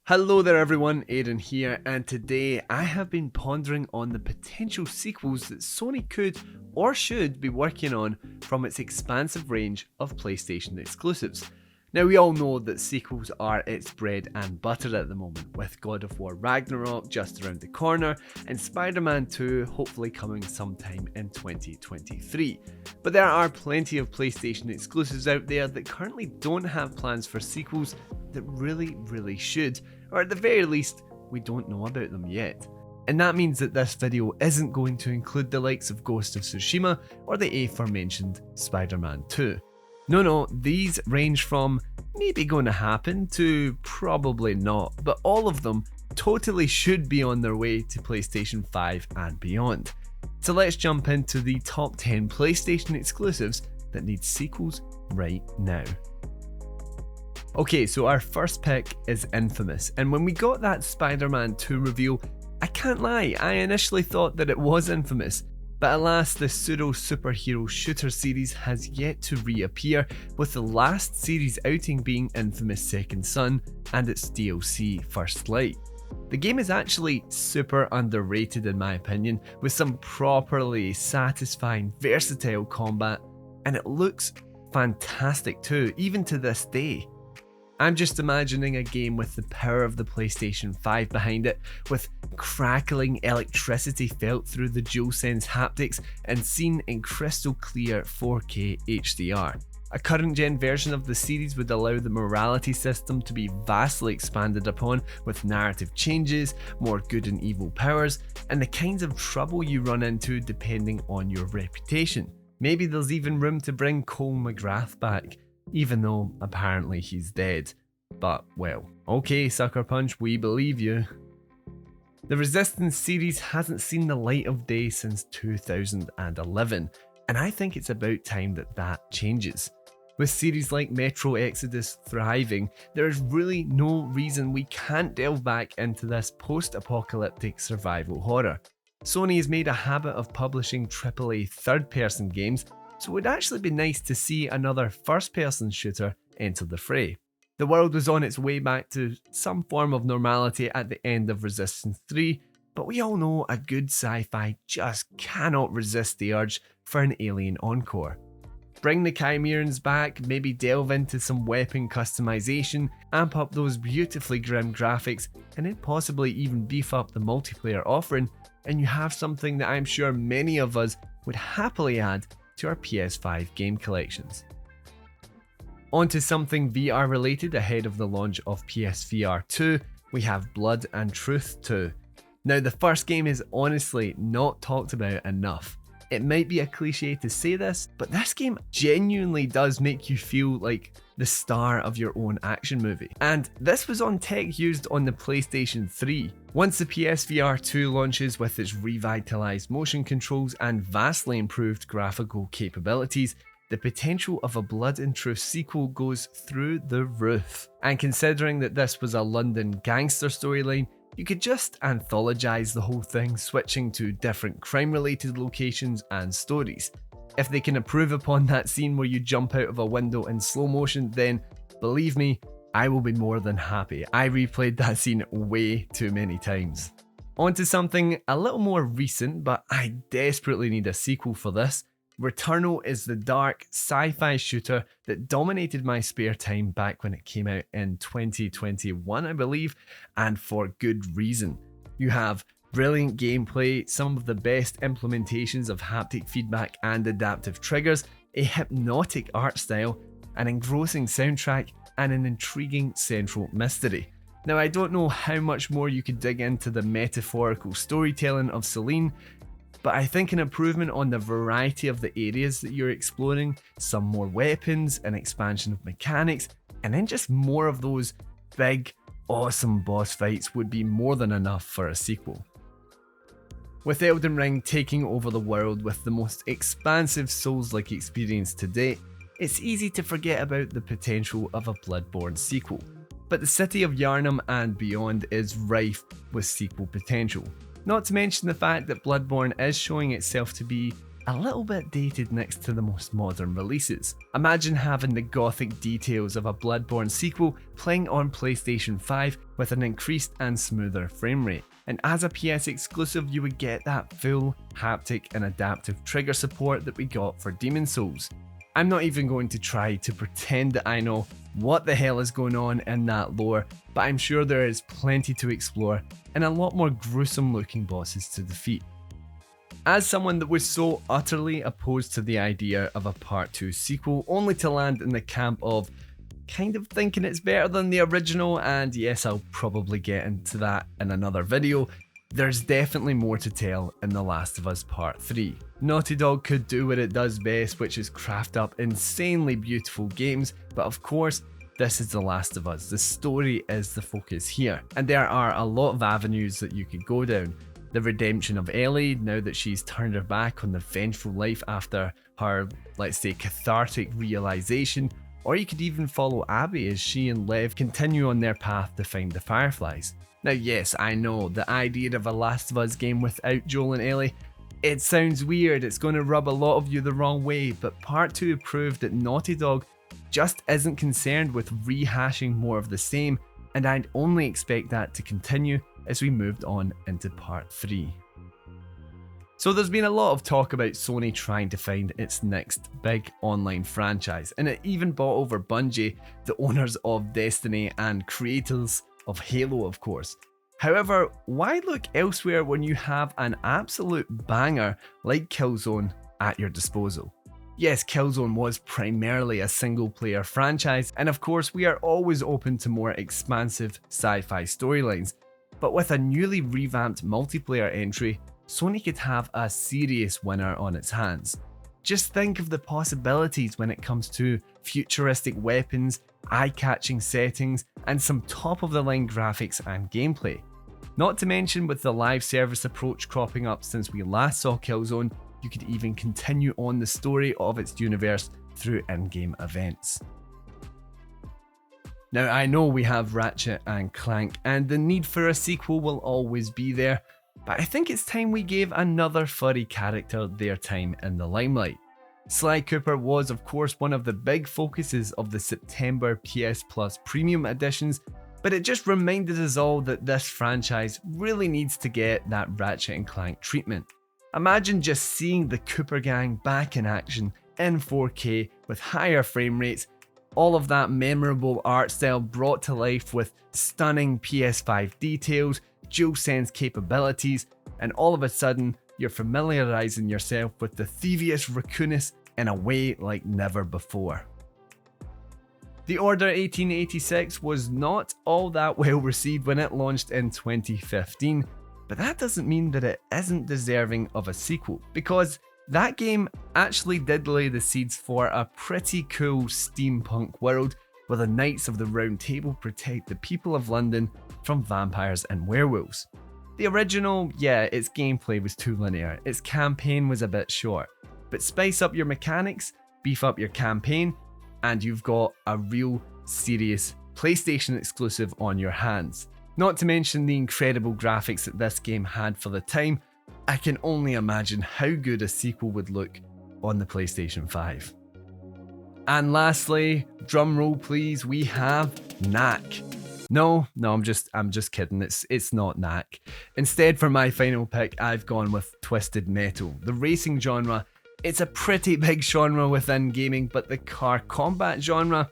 Hello there everyone, Aidan here, and today I have been pondering on the potential sequels that Sony could or should be working on from its expansive range of PlayStation exclusives. Now we all know that sequels are its bread and butter at the moment, with God of War Ragnarok just around the corner and Spider-Man 2 hopefully coming sometime in 2023. But there are plenty of PlayStation exclusives out there that currently don't have plans for sequels that really should, or at the very least, we don't know about them yet. And that means that this video isn't going to include the likes of Ghost of Tsushima or the aforementioned Spider-Man 2. No, these range from maybe going to happen to probably not, but all of them totally should be on their way to PlayStation 5 and beyond. So let's jump into the top 10 PlayStation exclusives that need sequels right now. Okay, so our first pick is Infamous, and when we got that Spider-Man 2 reveal, I can't lie, I initially thought that it was Infamous, but alas, the pseudo-superhero shooter series has yet to reappear, with the last series outing being Infamous Second Son and its DLC First Light. The game is actually super underrated in my opinion, with some properly satisfying, versatile combat, and it looks fantastic too, even to this day. I'm just imagining a game with the power of the PlayStation 5 behind it, with crackling electricity felt through the DualSense haptics and seen in crystal clear 4K HDR. A current gen version of the series would allow the morality system to be vastly expanded upon, with narrative changes, more good and evil powers, and the kinds of trouble you run into depending on your reputation. Maybe there's even room to bring Cole McGrath back, even though apparently he's dead. But well, okay Sucker Punch, we believe you. The Resistance series hasn't seen the light of day since 2011, and I think it's about time that changes. With series like Metro Exodus thriving, there is really no reason we can't delve back into this post-apocalyptic survival horror. Sony has made a habit of publishing AAA third-person games, so it would actually be nice to see another first-person shooter enter the fray. The world was on its way back to some form of normality at the end of Resistance 3, but we all know a good sci-fi just cannot resist the urge for an alien encore. Bring the Chimerans back, maybe delve into some weapon customization, amp up those beautifully grim graphics, and then possibly even beef up the multiplayer offering, and you have something that I'm sure many of us would happily add to our PS5 game collections. On to something VR related ahead of the launch of PSVR 2, we have Blood and Truth 2. Now the first game is honestly not talked about enough. It might be a cliche to say this, but this game genuinely does make you feel like the star of your own action movie. And this was on tech used on the PlayStation 3. Once the PSVR 2 launches with its revitalized motion controls and vastly improved graphical capabilities, the potential of a Blood and Truth sequel goes through the roof. And considering that this was a London gangster storyline, you could just anthologize the whole thing, switching to different crime-related locations and stories. If they can improve upon that scene where you jump out of a window in slow motion, then believe me, I will be more than happy. I replayed that scene way too many times. On to something a little more recent, but I desperately need a sequel for this. Returnal is the dark sci-fi shooter that dominated my spare time back when it came out in 2021, I believe, and for good reason. You have brilliant gameplay, some of the best implementations of haptic feedback and adaptive triggers, a hypnotic art style, an engrossing soundtrack, and an intriguing central mystery. Now, I don't know how much more you could dig into the metaphorical storytelling of Selene, but I think an improvement on the variety of the areas that you're exploring, some more weapons, an expansion of mechanics, and then just more of those big, awesome boss fights would be more than enough for a sequel. With Elden Ring taking over the world with the most expansive Souls-like experience to date, it's easy to forget about the potential of a Bloodborne sequel. But the city of Yharnam and beyond is rife with sequel potential. Not to mention the fact that Bloodborne is showing itself to be a little bit dated next to the most modern releases. Imagine having the gothic details of a Bloodborne sequel playing on PlayStation 5 with an increased and smoother frame rate. And as a PS exclusive, you would get that full haptic and adaptive trigger support that we got for Demon's Souls. I'm not even going to try to pretend that I know what the hell is going on in that lore, but I'm sure there is plenty to explore and a lot more gruesome looking bosses to defeat. As someone that was so utterly opposed to the idea of a Part 2 sequel, only to land in the camp of kind of thinking it's better than the original, and yes, I'll probably get into that in another video, there's definitely more to tell in The Last of Us Part 3. Naughty Dog could do what it does best, which is craft up insanely beautiful games, but of course, this is The Last of Us. The story is the focus here, and there are a lot of avenues that you could go down. The redemption of Ellie, now that she's turned her back on the vengeful life after her, let's say, cathartic realization, or you could even follow Abby as she and Lev continue on their path to find the Fireflies. Now yes, I know, the idea of a Last of Us game without Joel and Ellie, it sounds weird, it's going to rub a lot of you the wrong way, but Part 2 proved that Naughty Dog just isn't concerned with rehashing more of the same, and I'd only expect that to continue as we moved on into Part 3. So there's been a lot of talk about Sony trying to find its next big online franchise, and it even bought over Bungie, the owners of Destiny and creators of Halo, of course. However, why look elsewhere when you have an absolute banger like Killzone at your disposal? Yes, Killzone was primarily a single-player franchise, and of course we are always open to more expansive sci-fi storylines, but with a newly revamped multiplayer entry, Sony could have a serious winner on its hands. Just think of the possibilities when it comes to futuristic weapons, eye-catching settings, and some top-of-the-line graphics and gameplay. Not to mention, with the live service approach cropping up since we last saw Killzone, you could even continue on the story of its universe through in-game events. Now I know we have Ratchet and Clank, and the need for a sequel will always be there, but I think it's time we gave another furry character their time in the limelight. Sly Cooper was of course one of the big focuses of the September PS Plus Premium editions, but it just reminded us all that this franchise really needs to get that Ratchet and Clank treatment. Imagine just seeing the Cooper gang back in action in 4K with higher frame rates, all of that memorable art style brought to life with stunning PS5 details, DualSense capabilities, and all of a sudden you're familiarizing yourself with the Thievius Raccoonus in a way like never before. The Order 1886 was not all that well received when it launched in 2015, but that doesn't mean that it isn't deserving of a sequel, because that game actually did lay the seeds for a pretty cool steampunk world where the Knights of the Round Table protect the people of London from vampires and werewolves. The original, yeah, its gameplay was too linear, its campaign was a bit short, but spice up your mechanics, beef up your campaign, and you've got a real serious PlayStation exclusive on your hands. Not to mention the incredible graphics that this game had for the time. I can only imagine how good a sequel would look on the PlayStation 5. And lastly, drum roll please, we have Knack. No, I'm just kidding, it's not Knack. Instead, for my final pick, I've gone with Twisted Metal. The racing genre, it's a pretty big genre within gaming, but the car combat genre,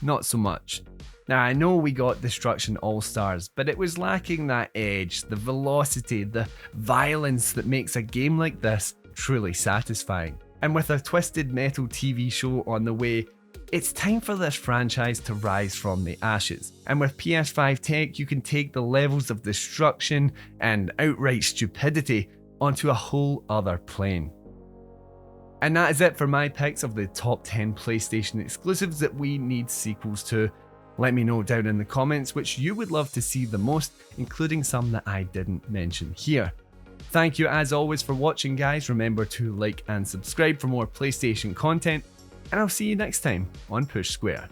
not so much. Now I know we got Destruction All-Stars, but it was lacking that edge, the velocity, the violence that makes a game like this truly satisfying. And with a Twisted Metal TV show on the way, it's time for this franchise to rise from the ashes. And with PS5 tech, you can take the levels of destruction and outright stupidity onto a whole other plane. And that is it for my picks of the top 10 PlayStation exclusives that we need sequels to. Let me know down in the comments which you would love to see the most, including some that I didn't mention here. Thank you as always for watching guys, remember to like and subscribe for more PlayStation content, and I'll see you next time on Push Square.